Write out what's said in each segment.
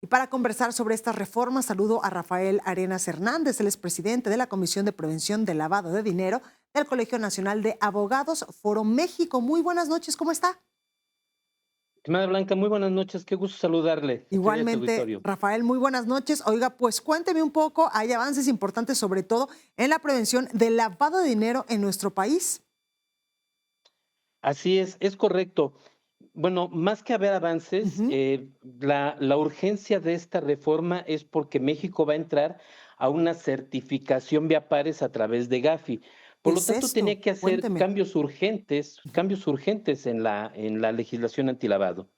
Y para conversar sobre estas reformas, saludo a Rafael Arenas Hernández, él es presidente de la Comisión de Prevención del Lavado de Dinero del Colegio Nacional de Abogados, Foro México. Muy buenas noches, ¿cómo está? Estimada Blanca, muy buenas noches, qué gusto saludarle, a ti y a tu Igualmente, auditorio. Rafael, muy buenas noches. Oiga, pues cuénteme un poco, hay avances importantes sobre todo en la prevención del lavado de dinero en nuestro país. Así es correcto. Bueno, más que haber avances, Ujú. la urgencia de esta reforma es porque México va a entrar a una certificación vía pares a través de Gafi. ¿Qué Por lo es tanto, esto? tenía que hacer Cuénteme. cambios urgentes en la legislación antilavado.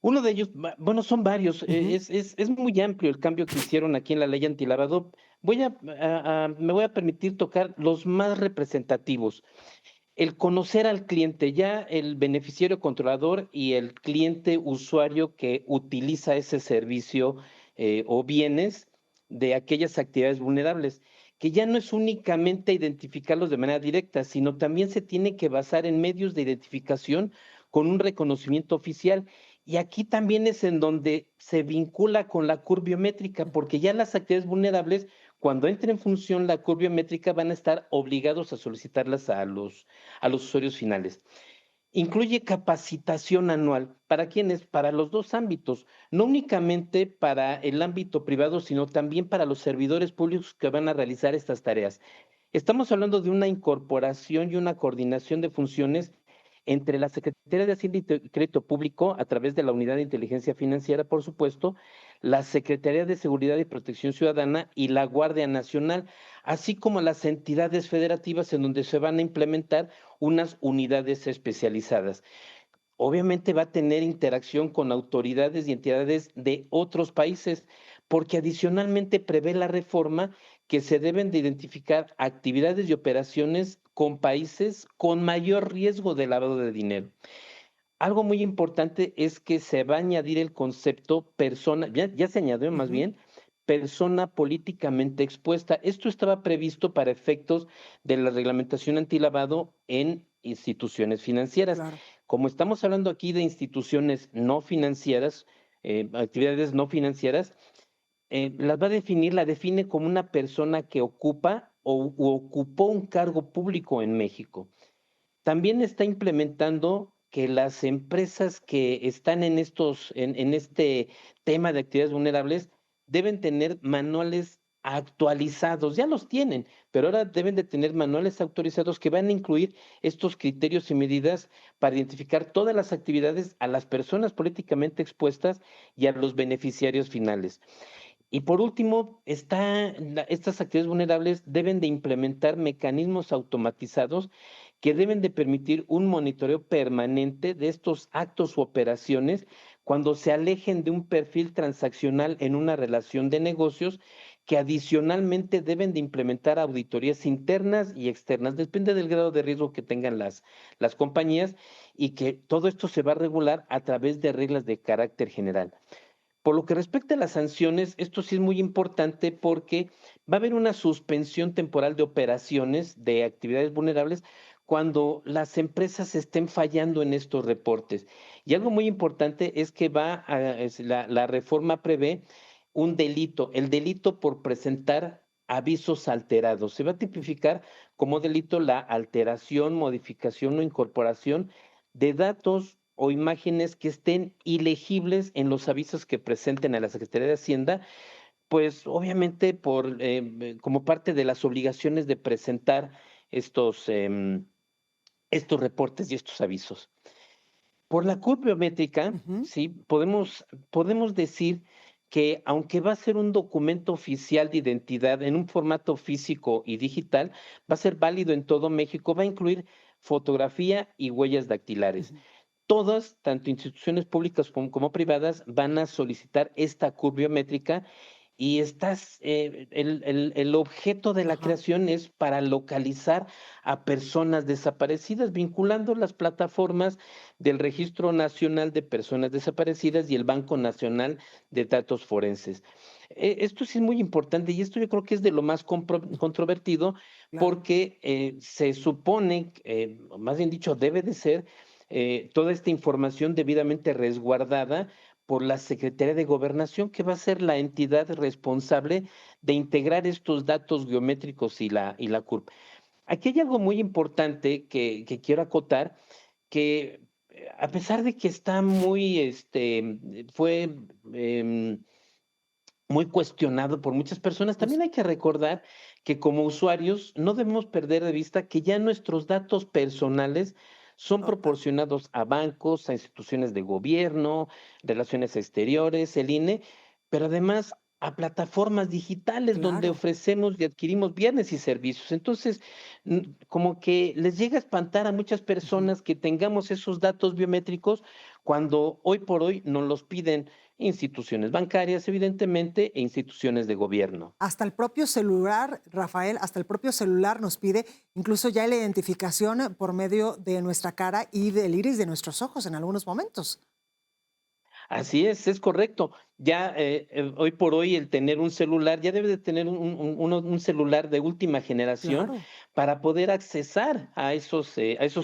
Uno de ellos, bueno, son varios, Ujú. es muy amplio el cambio que hicieron aquí en la ley antilavado. Me voy a permitir tocar los más representativos. El conocer al cliente, ya el beneficiario controlador y el cliente usuario que utiliza ese servicio o bienes de aquellas actividades vulnerables, que ya no es únicamente identificarlos de manera directa, sino también se tiene que basar en medios de identificación con un reconocimiento oficial. Y aquí también es en donde se vincula con la curva biométrica, porque ya las actividades vulnerables, cuando entre en función la curva biométrica, van a estar obligados a solicitarlas a los usuarios finales. Incluye capacitación anual. ¿Para quiénes? Para los dos ámbitos, no únicamente para el ámbito privado, sino también para los servidores públicos que van a realizar estas tareas. Estamos hablando de una incorporación y una coordinación de funciones entre la Secretaría de Hacienda y Crédito Público, a través de la Unidad de Inteligencia Financiera, por supuesto, la Secretaría de Seguridad y Protección Ciudadana y la Guardia Nacional, así como las entidades federativas en donde se van a implementar unas unidades especializadas. Obviamente va a tener interacción con autoridades y entidades de otros países, porque adicionalmente prevé la reforma que se deben de identificar actividades y operaciones con países con mayor riesgo de lavado de dinero. Algo muy importante es que se va a añadir el concepto persona, ya se añadió más Ujú. bien, persona políticamente expuesta. Esto estaba previsto para efectos de la reglamentación antilavado en instituciones financieras. Claro. Como estamos hablando aquí de instituciones no financieras, actividades no financieras, las va a definir, la define como una persona que ocupa u ocupó un cargo público en México. También está implementando que las empresas que están en este tema de actividades vulnerables deben tener manuales actualizados. Ya los tienen, pero ahora deben de tener manuales actualizados que van a incluir estos criterios y medidas para identificar todas las actividades a las personas políticamente expuestas y a los beneficiarios finales. Y por último, estas actividades vulnerables deben de implementar mecanismos automatizados que deben de permitir un monitoreo permanente de estos actos u operaciones cuando se alejen de un perfil transaccional en una relación de negocios, que adicionalmente deben de implementar auditorías internas y externas, depende del grado de riesgo que tengan las compañías, y que todo esto se va a regular a través de reglas de carácter general. Por lo que respecta a las sanciones, esto sí es muy importante porque va a haber una suspensión temporal de operaciones de actividades vulnerables cuando las empresas estén fallando en estos reportes. Y algo muy importante es que la reforma prevé un delito, el delito por presentar avisos alterados. Se va a tipificar como delito la alteración, modificación o incorporación de datos o imágenes que estén ilegibles en los avisos que presenten a la Secretaría de Hacienda, pues obviamente como parte de las obligaciones de presentar estos, estos reportes y estos avisos. Por la curva biométrica, Ujú. sí, podemos decir que, aunque va a ser un documento oficial de identidad en un formato físico y digital, va a ser válido en todo México, va a incluir fotografía y huellas dactilares. Ujú. Todas, tanto instituciones públicas como privadas, van a solicitar esta curva biométrica, y el objeto de la Ajá. creación es para localizar a personas desaparecidas, vinculando las plataformas del Registro Nacional de Personas Desaparecidas y el Banco Nacional de Datos Forenses. Esto sí es muy importante, y esto yo creo que es de lo más controvertido, Claro. porque se supone, o más bien dicho, debe de ser toda esta información debidamente resguardada por la Secretaría de Gobernación, que va a ser la entidad responsable de integrar estos datos biométricos y la CURP. Aquí hay algo muy importante que quiero acotar, que a pesar de que está muy, fue muy cuestionado por muchas personas, también hay que recordar que como usuarios no debemos perder de vista que ya nuestros datos personales son Total, proporcionados a bancos, a instituciones de gobierno, relaciones exteriores, el INE, pero además a plataformas digitales donde claro. ofrecemos y adquirimos bienes y servicios. Entonces, como que les llega a espantar a muchas Ujú. personas que tengamos esos datos biométricos cuando hoy por hoy nos los piden instituciones bancarias, evidentemente, e instituciones de gobierno. Hasta el propio celular, Rafael, hasta el propio celular nos pide incluso ya la identificación por medio de nuestra cara y del iris de nuestros ojos en algunos momentos. Así es correcto. Ya hoy por hoy el tener un celular, ya debe de tener un celular de última generación Claro. para poder accesar a esos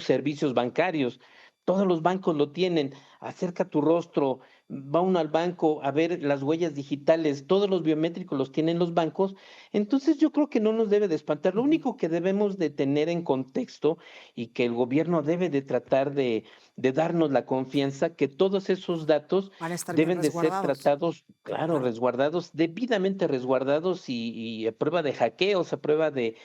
servicios bancarios. Todos los bancos lo tienen. Acerca tu rostro, va uno al banco a ver las huellas digitales, todos los biométricos los tienen los bancos. Entonces yo creo que no nos debe de espantar. Lo Ujú. único que debemos de tener en contexto y que el gobierno debe de tratar de darnos la confianza que todos esos datos Van a estar bien deben de ser resguardados. tratados, claro, Claro. resguardados, debidamente resguardados y a prueba de hackeos, a prueba de,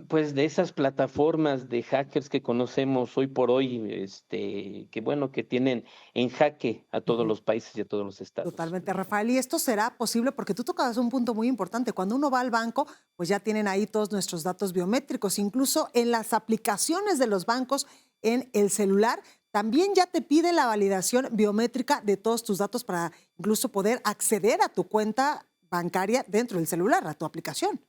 pues, de esas plataformas de hackers que conocemos hoy por hoy, que bueno, que tienen en jaque a todos Ujú. los países y a todos los estados. Totalmente, Rafael. Y esto será posible porque tú tocabas un punto muy importante. Cuando uno va al banco, pues ya tienen ahí todos nuestros datos biométricos. Incluso en las aplicaciones de los bancos en el celular, también ya te pide la validación biométrica de todos tus datos para incluso poder acceder a tu cuenta bancaria dentro del celular, a tu aplicación.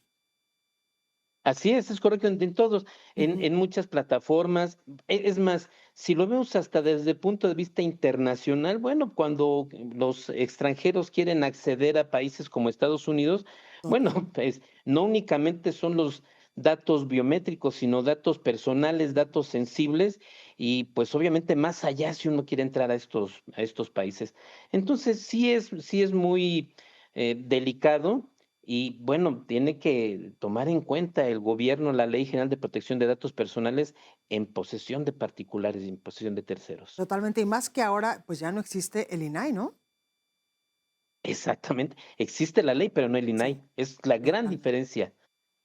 Así es correcto en todos, Ujú. en muchas plataformas. Es más, si lo vemos hasta desde el punto de vista internacional, bueno, cuando los extranjeros quieren acceder a países como Estados Unidos, bueno, Total. pues, no únicamente son los datos biométricos, sino datos personales, datos sensibles y, pues, obviamente, más allá si uno quiere entrar a estos países. Entonces, sí es muy, delicado y bueno, tiene que tomar en cuenta el gobierno la Ley General de Protección de Datos Personales en posesión de particulares y en posesión de terceros. Totalmente. Y más que ahora, pues ya no existe el INAI, ¿no? Exactamente. Existe la ley, pero no el Sí, INAI. Es la gran total. diferencia.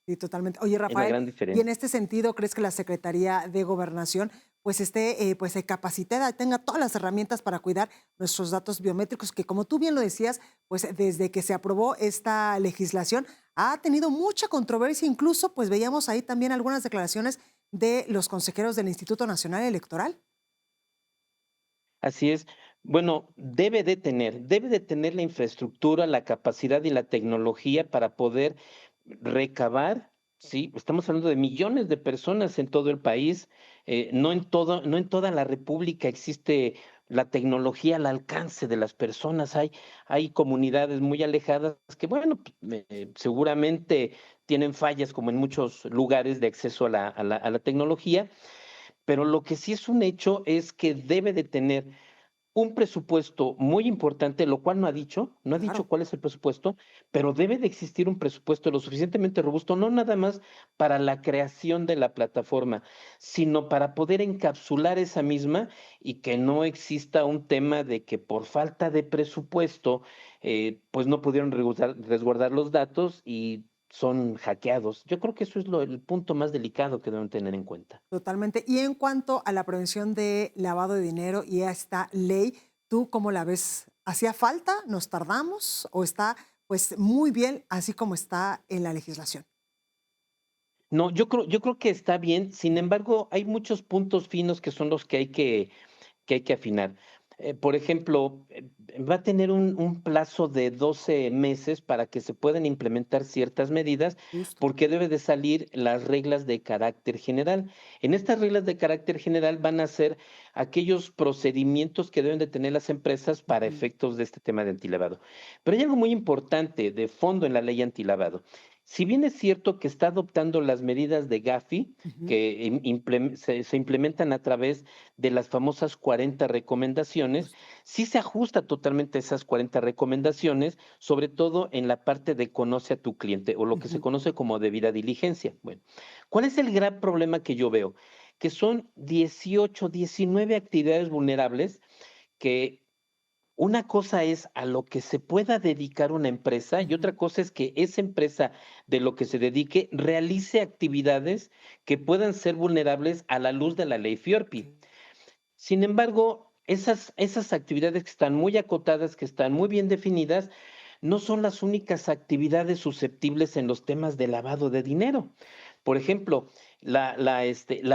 Sí, totalmente. Oye, Es la Rafael, gran y en diferencia. este sentido, ¿crees que la Secretaría de Gobernación pues esté pues capacitada, tenga todas las herramientas para cuidar nuestros datos biométricos, que como tú bien lo decías, pues desde que se aprobó esta legislación ha tenido mucha controversia, incluso pues veíamos ahí también algunas declaraciones de los consejeros del Instituto Nacional Electoral? Así es. Bueno, debe de tener la infraestructura, la capacidad y la tecnología para poder recabar, sí, estamos hablando de millones de personas en todo el país, no en toda la república existe la tecnología al alcance de las personas, hay comunidades muy alejadas que, bueno, seguramente tienen fallas como en muchos lugares de acceso a la tecnología, pero lo que sí es un hecho es que debe de tener un presupuesto muy importante, lo cual no ha dicho Claro. cuál es el presupuesto, pero debe de existir un presupuesto lo suficientemente robusto, no nada más para la creación de la plataforma, sino para poder encapsular esa misma y que no exista un tema de que por falta de presupuesto, pues no pudieron resguardar los datos y son hackeados. Yo creo que eso es el punto más delicado que deben tener en cuenta. Totalmente. Y en cuanto a la prevención de lavado de dinero y a esta ley, ¿tú cómo la ves? ¿Hacía falta? ¿Nos tardamos? ¿O está pues muy bien así como está en la legislación? No, yo creo que está bien, sin Ujú. embargo, hay muchos puntos finos que son los que hay que afinar. Por ejemplo, va a tener un plazo de 12 meses para que se puedan implementar ciertas medidas, Justo. porque debe de salir las reglas de carácter general. En estas reglas de carácter general van a ser aquellos procedimientos que deben de tener las empresas para Ujú. efectos de este tema de antilavado. Pero hay algo muy importante de fondo en la ley antilavado. Si bien es cierto que está adoptando las medidas de Gafi, Ujú. que se implementan a través de las famosas 40 Por recomendaciones, supuesto. sí se ajusta totalmente a esas 40 recomendaciones, sobre todo en la parte de conoce a tu cliente o lo que se Ujú. conoce como debida diligencia. Bueno, ¿cuál es el gran problema que yo veo? Que son 18, 19 actividades vulnerables que una cosa es a lo que se pueda dedicar una empresa y otra Ujú. cosa es que esa empresa de lo que se dedique realice actividades que puedan ser vulnerables a la luz de la ley FIORPI. Claro. Sin embargo, esas actividades que están muy acotadas, que están muy bien definidas, no son las únicas actividades susceptibles en los temas de lavado de dinero. Por ejemplo, la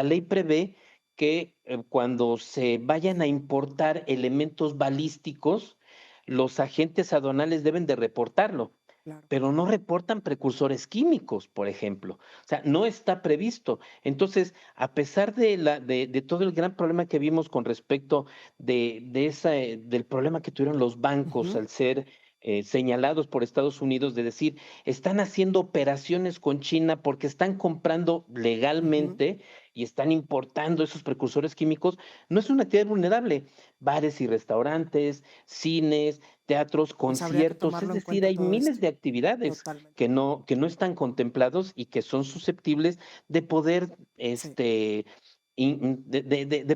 ley prevé que cuando se vayan a importar elementos balísticos, los agentes aduanales deben de reportarlo, Claro. pero no reportan precursores químicos, por ejemplo. O sea, no está previsto. Entonces, a pesar de todo el gran problema que vimos con respecto del problema que tuvieron los bancos Ujú. al ser señalados por Estados Unidos de decir, están haciendo operaciones con China porque están comprando Ujú. legalmente y están importando esos precursores químicos, no es una actividad vulnerable. Bares y restaurantes, cines, teatros, Pues habría que conciertos, es tomarlo en decir, cuenta hay todo miles esto. de actividades Totalmente. que no están contemplados y que son susceptibles de poder, Sí, de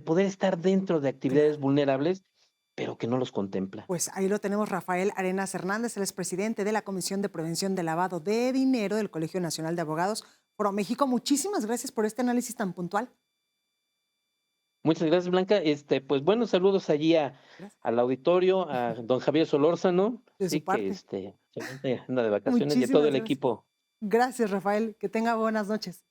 poder estar dentro de actividades claro. vulnerables, pero que no los contempla. Pues ahí lo tenemos, Rafael Arenas Hernández, él es presidente de la Comisión de Prevención de Lavado de Dinero del Colegio Nacional de Abogados ProMéxico. Muchísimas gracias por este análisis tan puntual. Muchas gracias, Blanca. Pues buenos saludos allí Gracias. al auditorio, a don Javier Solórzano, De su sí, que parte. seguramente anda de vacaciones, y a todo Muchísimas el gracias. equipo. Gracias, Rafael. Que tenga buenas noches.